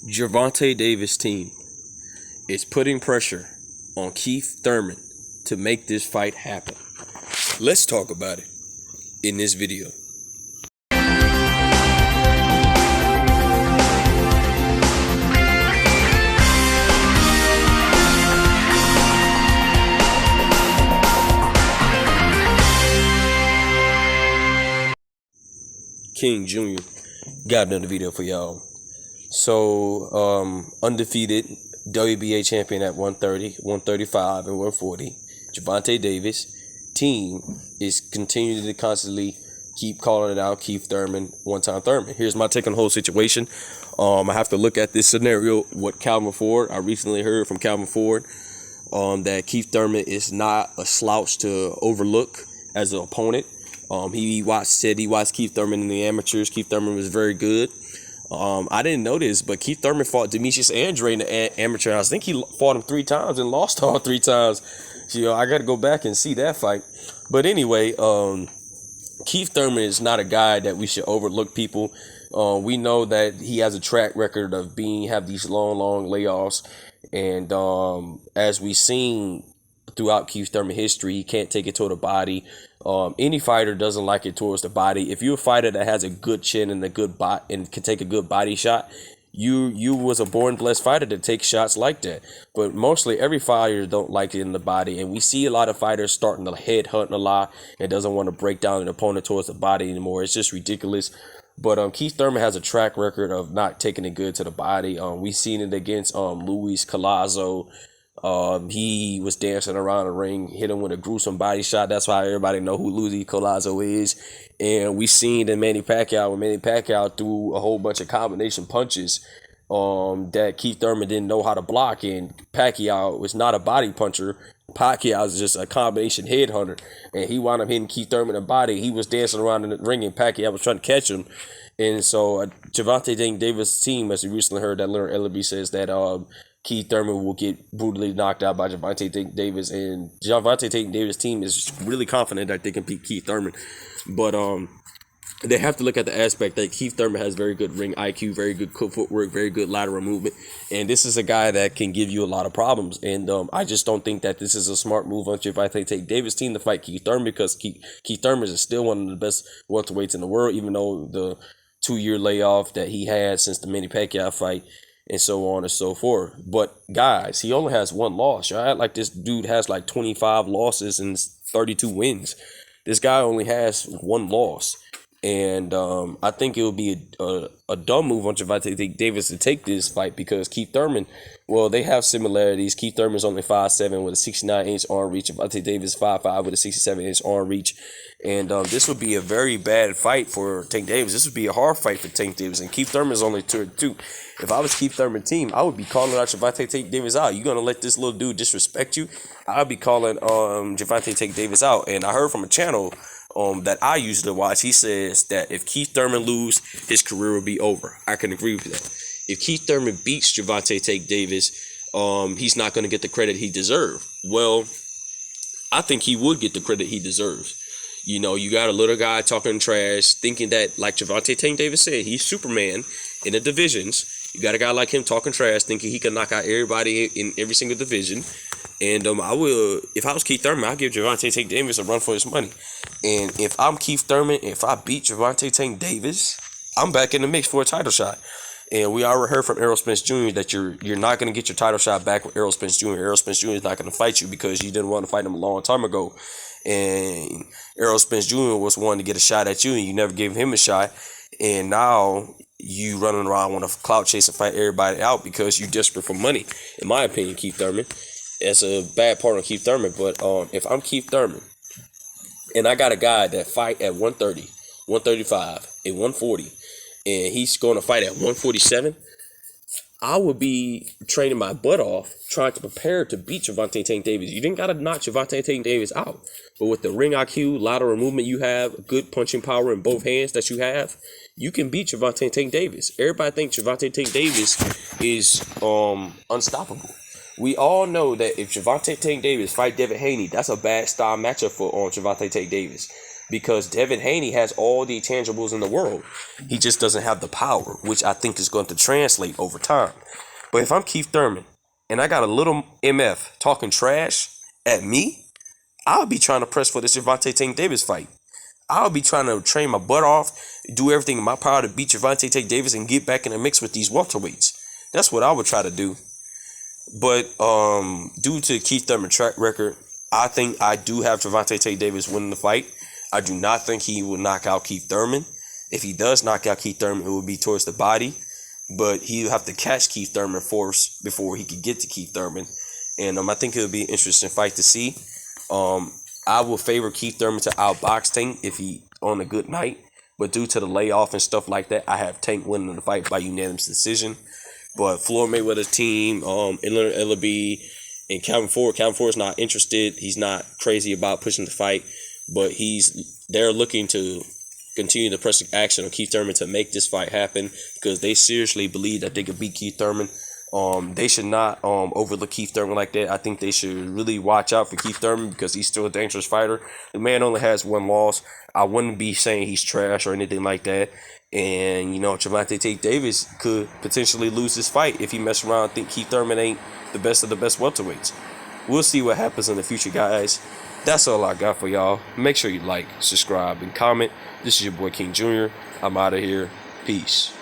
Gervonta Davis' team is putting pressure on Keith Thurman to make this fight happen. Let's talk about it in this video. King Jr. got another video for y'all. So, undefeated WBA champion at 130, 135, and 140. Gervonta Davis' team is continuing to constantly keep calling it out. Keith Thurman, one-time Thurman. Here's my take on the whole situation. I have to look at this scenario. What Calvin Ford, I recently heard from Calvin Ford that Keith Thurman is not a slouch to overlook as an opponent. He watched Keith Thurman in the amateurs. Keith Thurman was very good. I didn't know this, but Keith Thurman fought Demetrius Andre in the amateur. I think he fought him 3 times and lost all 3 times. So, I got to go back and see that fight. But anyway, Keith Thurman is not a guy that we should overlook, people. We know that he has a track record of have these long layoffs. And as we've seen throughout Keith Thurman history, he can't take it to the body. Any fighter doesn't like it towards the body. If you're a fighter that has a good chin and a good and can take a good body shot, you was a born blessed fighter to take shots like that. But mostly every fighter don't like it in the body, and we see a lot of fighters starting to head hunt a lot and doesn't want to break down an opponent towards the body anymore. It's just ridiculous. But Keith Thurman has a track record of not taking it good to the body. We seen it against Luis Collazo. He was dancing around the ring, hit him with a gruesome body shot. That's why everybody know who Luis Collazo is. And we seen in Manny Pacquiao, when Manny Pacquiao threw a whole bunch of combination punches that Keith Thurman didn't know how to block. And Pacquiao was not a body puncher. Pacquiao is just a combination headhunter. And he wound up hitting Keith Thurman in the body. He was dancing around in the ring, and Pacquiao was trying to catch him. And so Gervonta Davis' team, as we recently heard that Leonard Ellerby says that Keith Thurman will get brutally knocked out by Gervonta Davis, and Gervonta Davis' team is really confident that they can beat Keith Thurman. But they have to look at the aspect that Keith Thurman has very good ring IQ, very good footwork, very good lateral movement, and this is a guy that can give you a lot of problems. And I just don't think that this is a smart move on Gervonta Davis' team to fight Keith Thurman, because Keith Thurman is still one of the best welterweights in the world, even though the 2-year layoff that he had since the Manny Pacquiao fight, and so on and so forth. But guys, he only has 1 loss. Y'all act like this dude has like 25 losses and 32 wins. This guy only has 1 loss. And I think it would be a dumb move on Gervonta Davis to take this fight, because Keith Thurman, well, they have similarities. Keith Thurman's only 5'7" with a 69-inch arm reach. Gervonta Davis 5'5" with a 67-inch arm reach. And this would be a very bad fight for Tank Davis. This would be a hard fight for Tank Davis. And Keith Thurman's only 2. If I was Keith Thurman's team, I would be calling out Gervonta Davis out. You gonna let this little dude disrespect you? I'd be calling Gervonta Davis out. And I heard from a channel that I used to watch, he says that if Keith Thurman lose, his career will be over. I can agree with that. If Keith Thurman beats Gervonta Davis, he's not going to get the credit he deserves. Well, I think he would get the credit he deserves. You know, you got a little guy talking trash, thinking that, like Gervonta Davis said, he's Superman in the divisions. You got a guy like him talking trash, thinking he can knock out everybody in every single division. And if I was Keith Thurman, I'd give Gervonta Davis a run for his money. And if I'm Keith Thurman, if I beat Gervonta Davis, I'm back in the mix for a title shot. And we already heard from Errol Spence Jr. that you're not going to get your title shot back with Errol Spence Jr. Errol Spence Jr. is not going to fight you because you didn't want to fight him a long time ago. And Errol Spence Jr. was wanting to get a shot at you, and you never gave him a shot. And now you running around want to clout chase and fight everybody out because you're desperate for money. In my opinion, Keith Thurman. That's a bad part on Keith Thurman. But if I'm Keith Thurman and I got a guy that fight at 130, 135, and 140, and he's going to fight at 147, I would be training my butt off trying to prepare to beat Gervonta Davis. You didn't got to knock Gervonta Davis out. But with the ring IQ, lateral movement you have, good punching power in both hands that you have, you can beat Gervonta Davis. Everybody thinks Gervonta Davis is unstoppable. We all know that if Gervonta Davis fight Devin Haney, that's a bad style matchup for Gervonta Davis. because Devin Haney has all the tangibles in the world. He just doesn't have the power, which I think is going to translate over time. But if I'm Keith Thurman and I got a little MF talking trash at me, I'll be trying to press for this Gervonta Tank Davis fight. I'll be trying to train my butt off, do everything in my power to beat Gervonta Tank Davis and get back in the mix with these welterweights. That's what I would try to do. But due to Keith Thurman's track record, I think I do have Gervonta Tank Davis winning the fight. I do not think he will knock out Keith Thurman. If he does knock out Keith Thurman, it will be towards the body. But he'll have to catch Keith Thurman first before he could get to Keith Thurman. And I think it'll be an interesting fight to see. I will favor Keith Thurman to outbox Tank if he on a good night. But due to the layoff and stuff like that, I have Tank winning the fight by unanimous decision. But Floyd Mayweather's team, Ellaby and Calvin Ford is not interested. He's not crazy about pushing the fight. But they're looking to continue the pressing action on Keith Thurman to make this fight happen because they seriously believe that they could beat Keith Thurman. They should not overlook Keith Thurman like that. I think they should really watch out for Keith Thurman because he's still a dangerous fighter. The man only has one loss. I wouldn't be saying he's trash or anything like that. And, Gervonta Tank Davis could potentially lose this fight if he messes around and think Keith Thurman ain't the best of the best welterweights. We'll see what happens in the future, guys. That's all I got for y'all. Make sure you like, subscribe, and comment. This is your boy King Jr. I'm out of here. Peace.